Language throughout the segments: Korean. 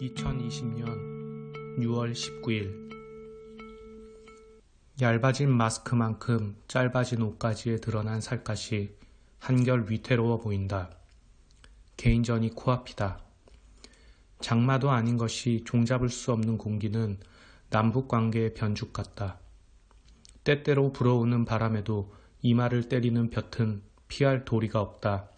2020년 6월 19일 얇아진 마스크만큼 짧아진 옷가지에 드러난 살갗이 한결 위태로워 보인다. 개인전이 코앞이다. 장마도 아닌 것이 종잡을 수 없는 공기는 남북관계의 변죽 같다. 때때로 불어오는 바람에도 이마를 때리는 볕은 피할 도리가 없다.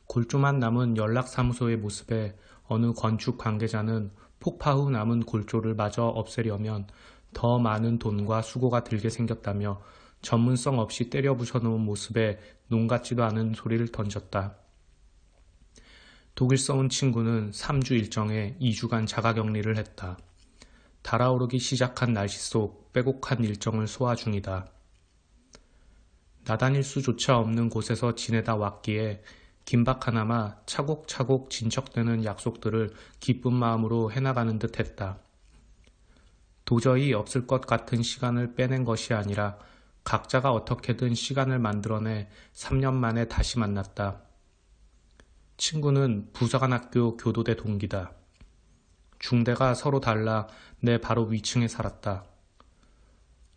골조만 남은 연락사무소의 모습에 어느 건축 관계자는 폭파 후 남은 골조를 마저 없애려면 더 많은 돈과 수고가 들게 생겼다며 전문성 없이 때려 부숴놓은 모습에 논 같지도 않은 소리를 던졌다. 독일서 온 친구는 3주 일정에 2주간 자가격리를 했다. 달아오르기 시작한 날씨 속 빼곡한 일정을 소화 중이다. 나다닐 수조차 없는 곳에서 지내다 왔기에 긴박하나마 차곡차곡 진척되는 약속들을 기쁜 마음으로 해나가는 듯 했다. 도저히 없을 것 같은 시간을 빼낸 것이 아니라 각자가 어떻게든 시간을 만들어내 3년 만에 다시 만났다. 친구는 부사관학교 교도대 동기다. 중대가 서로 달라 내 바로 위층에 살았다.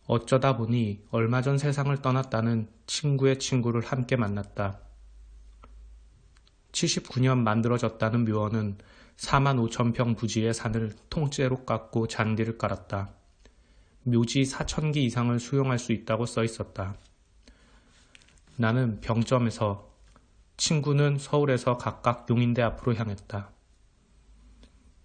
어쩌다 보니 얼마 전 세상을 떠났다는 친구의 친구를 함께 만났다. 79년 만들어졌다는 묘원은 45,000평 부지의 산을 통째로 깎고 잔디를 깔았다. 묘지 4,000기 이상을 수용할 수 있다고 써 있었다. 나는 병점에서, 친구는 서울에서 각각 용인대 앞으로 향했다.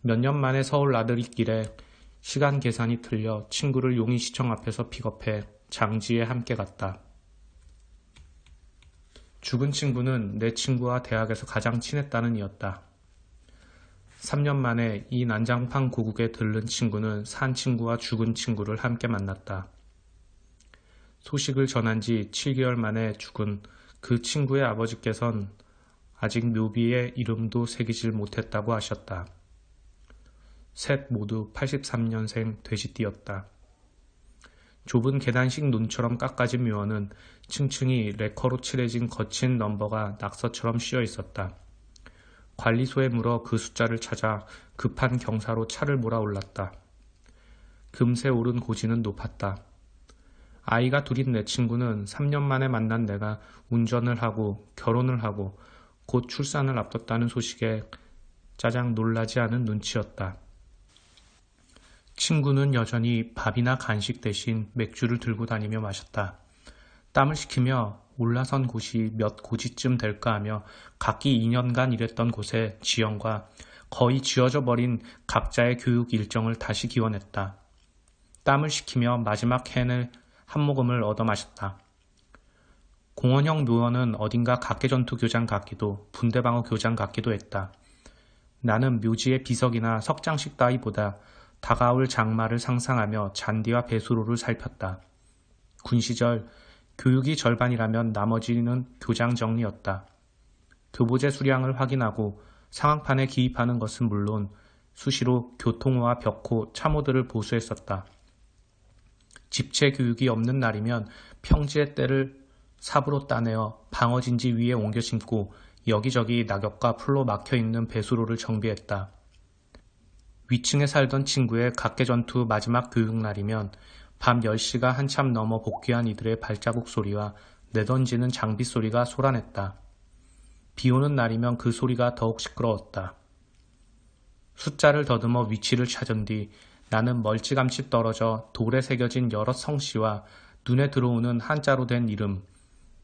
몇 년 만에 서울 나들이길에 시간 계산이 틀려 친구를 용인시청 앞에서 픽업해 장지에 함께 갔다. 죽은 친구는 내 친구와 대학에서 가장 친했다는 이였다. 3년 만에 이 난장판 고국에 들른 친구는 산 친구와 죽은 친구를 함께 만났다. 소식을 전한 지 7개월 만에 죽은 그 친구의 아버지께선 아직 묘비에 이름도 새기질 못했다고 하셨다. 셋 모두 83년생 돼지띠였다. 좁은 계단식 눈처럼 깎아진 묘원은 층층이 레커로 칠해진 거친 넘버가 낙서처럼 씌어 있었다. 관리소에 물어 그 숫자를 찾아 급한 경사로 차를 몰아올랐다. 금세 오른 고지는 높았다. 아이가 둘인 내 친구는 3년 만에 만난 내가 운전을 하고 결혼을 하고 곧 출산을 앞뒀다는 소식에 짜장 놀라지 않은 눈치였다. 친구는 여전히 밥이나 간식 대신 맥주를 들고 다니며 마셨다. 땀을 식히며 올라선 곳이 몇 고지쯤 될까 하며 각기 2년간 일했던 곳의 지형과 거의 지어져 버린 각자의 교육 일정을 다시 기원했다. 땀을 식히며 마지막 캔을 한 모금을 얻어 마셨다. 공원형 묘원은 어딘가 각계전투 교장 같기도 분대방어 교장 같기도 했다. 나는 묘지의 비석이나 석장식 따위보다 다가올 장마를 상상하며 잔디와 배수로를 살폈다. 군 시절 교육이 절반이라면 나머지는 교장 정리였다. 교보제 수량을 확인하고 상황판에 기입하는 것은 물론 수시로 교통호와 벽호, 참호들을 보수했었다. 집체 교육이 없는 날이면 평지의 때를 삽으로 따내어 방어진지 위에 옮겨 심고 여기저기 낙엽과 풀로 막혀있는 배수로를 정비했다. 위층에 살던 친구의 각계전투 마지막 교육날이면 밤 10시가 한참 넘어 복귀한 이들의 발자국 소리와 내던지는 장비 소리가 솟아냈다. 비오는 날이면 그 소리가 더욱 시끄러웠다. 숫자를 더듬어 위치를 찾은 뒤 나는 멀찌감치 떨어져 돌에 새겨진 여러 성씨와 눈에 들어오는 한자로 된 이름,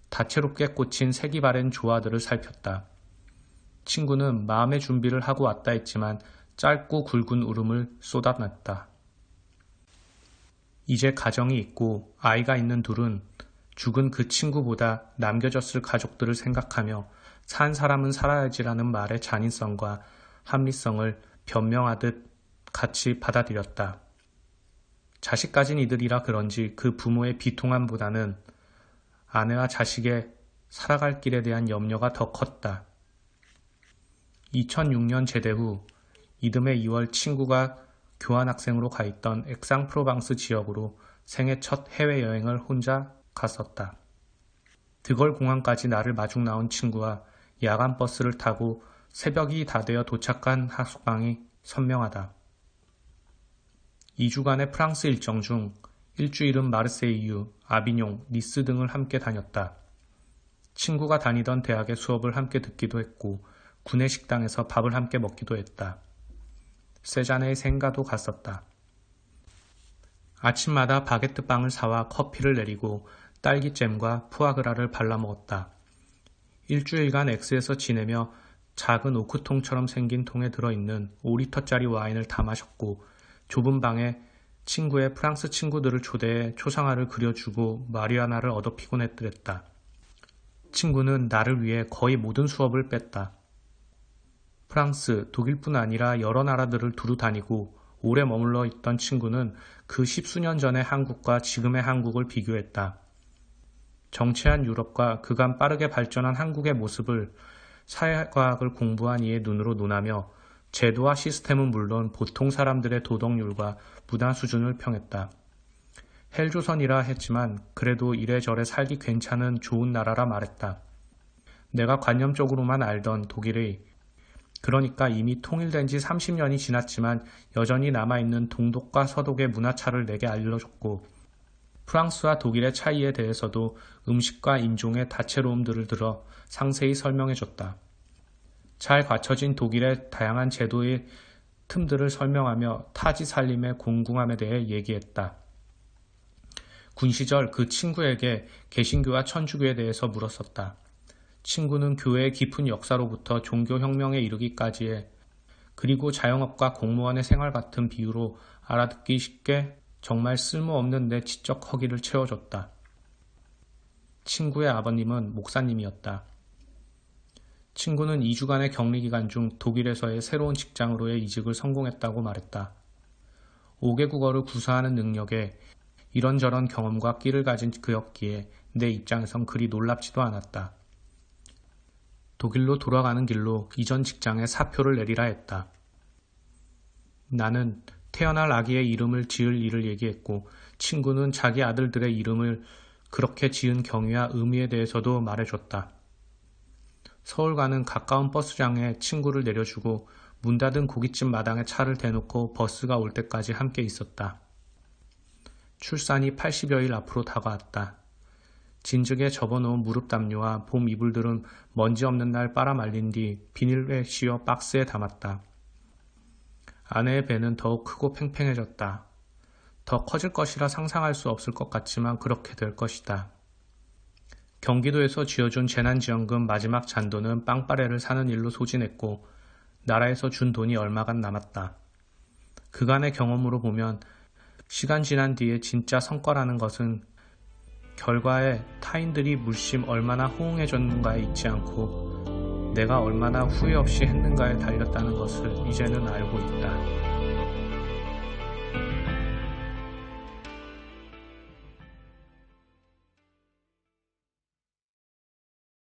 다채롭게 꽂힌 색이 바랜 조화들을 살폈다. 친구는 마음의 준비를 하고 왔다 했지만 짧고 굵은 울음을 쏟아냈다. 이제 가정이 있고 아이가 있는 둘은 죽은 그 친구보다 남겨졌을 가족들을 생각하며 산 사람은 살아야지라는 말의 잔인성과 합리성을 변명하듯 같이 받아들였다. 자식 가진 이들이라 그런지 그 부모의 비통함보다는 아내와 자식의 살아갈 길에 대한 염려가 더 컸다. 2006년 제대 후 이듬해 2월 친구가 교환학생으로 가 있던 액상프로방스 지역으로 생애 첫 해외여행을 혼자 갔었다. 드걸 공항까지 나를 마중 나온 친구와 야간 버스를 타고 새벽이 다 되어 도착한 하숙방이 선명하다. 2주간의 프랑스 일정 중 일주일은 마르세유, 아비뇽, 니스 등을 함께 다녔다. 친구가 다니던 대학의 수업을 함께 듣기도 했고 구내 식당에서 밥을 함께 먹기도 했다. 세자네의 생가도 갔었다. 아침마다 바게트 빵을 사와 커피를 내리고 딸기잼과 푸아그라를 발라 먹었다. 일주일간 X에서 지내며 작은 오크통처럼 생긴 통에 들어있는 5리터짜리 와인을 다 마셨고 좁은 방에 친구의 프랑스 친구들을 초대해 초상화를 그려주고 마리아나를 얻어피곤 했더랬다. 친구는 나를 위해 거의 모든 수업을 뺐다. 프랑스, 독일뿐 아니라 여러 나라들을 두루 다니고 오래 머물러 있던 친구는 그 십수년 전의 한국과 지금의 한국을 비교했다. 정체한 유럽과 그간 빠르게 발전한 한국의 모습을 사회과학을 공부한 이의 눈으로 논하며 제도와 시스템은 물론 보통 사람들의 도덕률과 문화 수준을 평했다. 헬조선이라 했지만 그래도 이래저래 살기 괜찮은 좋은 나라라 말했다. 내가 관념적으로만 알던 독일의, 그러니까 이미 통일된 지 30년이 지났지만 여전히 남아있는 동독과 서독의 문화차를 내게 알려줬고 프랑스와 독일의 차이에 대해서도 음식과 인종의 다채로움들을 들어 상세히 설명해줬다. 잘 갖춰진 독일의 다양한 제도의 틈들을 설명하며 타지 살림의 공궁함에 대해 얘기했다. 군 시절 그 친구에게 개신교와 천주교에 대해서 물었었다. 친구는 교회의 깊은 역사로부터 종교혁명에 이르기까지의 그리고 자영업과 공무원의 생활 같은 비유로 알아듣기 쉽게 정말 쓸모없는 내 지적 허기를 채워줬다. 친구의 아버님은 목사님이었다. 친구는 2주간의 격리기간 중 독일에서의 새로운 직장으로의 이직을 성공했다고 말했다. 5개 국어를 구사하는 능력에 이런저런 경험과 끼를 가진 그였기에 내 입장에선 그리 놀랍지도 않았다. 독일로 돌아가는 길로 이전 직장에 사표를 내리라 했다. 나는 태어날 아기의 이름을 지을 일을 얘기했고 친구는 자기 아들들의 이름을 그렇게 지은 경위와 의미에 대해서도 말해줬다. 서울 가는 가까운 버스장에 친구를 내려주고 문 닫은 고깃집 마당에 차를 대놓고 버스가 올 때까지 함께 있었다. 출산이 80여일 앞으로 다가왔다. 진즉에 접어놓은 무릎 담요와 봄 이불들은 먼지 없는 날 빨아말린 뒤 비닐에 씌워 박스에 담았다. 아내의 배는 더욱 크고 팽팽해졌다. 더 커질 것이라 상상할 수 없을 것 같지만 그렇게 될 것이다. 경기도에서 쥐어준 재난지원금 마지막 잔돈은 빵빠레를 사는 일로 소진했고 나라에서 준 돈이 얼마간 남았다. 그간의 경험으로 보면 시간 지난 뒤에 진짜 성과라는 것은 결과에 타인들이 물심 얼마나 호응해줬는가에 있지 않고 내가 얼마나 후회 없이 했는가에 달렸다는 것을 이제는 알고 있다.